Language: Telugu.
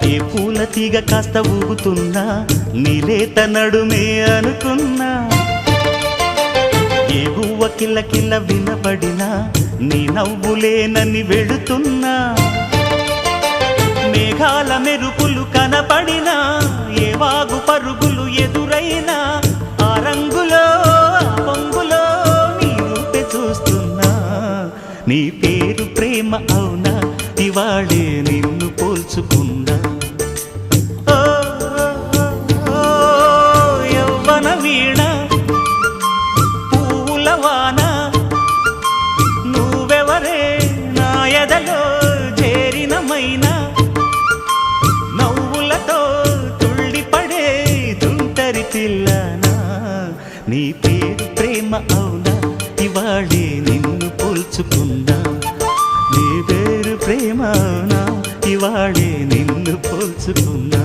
ఏ పూల తీగ కాస్త ఊగుతున్నా నీలేత నడుమే అనుకున్నా ఏ గువ్వ కిల్ల కిల్ల వినబడినా నీ నవ్వులేనని వెళుతున్నా మేఘాల మెరుపులు కనపడినా ఏ వాగు పరుగులు ఎదురైనా ఆ రంగులో ఆ పొంగులో నీ రూపే చూస్తున్నా నీ పేరు ప్రేమ అవునా ఇవాళే నిన్ను పోల్చుకున్నా ఓ యవ్వన వీణ పూల వాన నువ్వెవరే నా ఎదలో చేరిన మైనా నవ్వులతో తుళ్ళిపడే తుంటరి పిల్లనా నీ పేరు ప్రేమ అవునా ఇవాళే నిన్ను పోల్చుకున్నా నీ పేరు ప్రేమ అవునా ఇవాళే నిన్ను పోల్చుకున్నా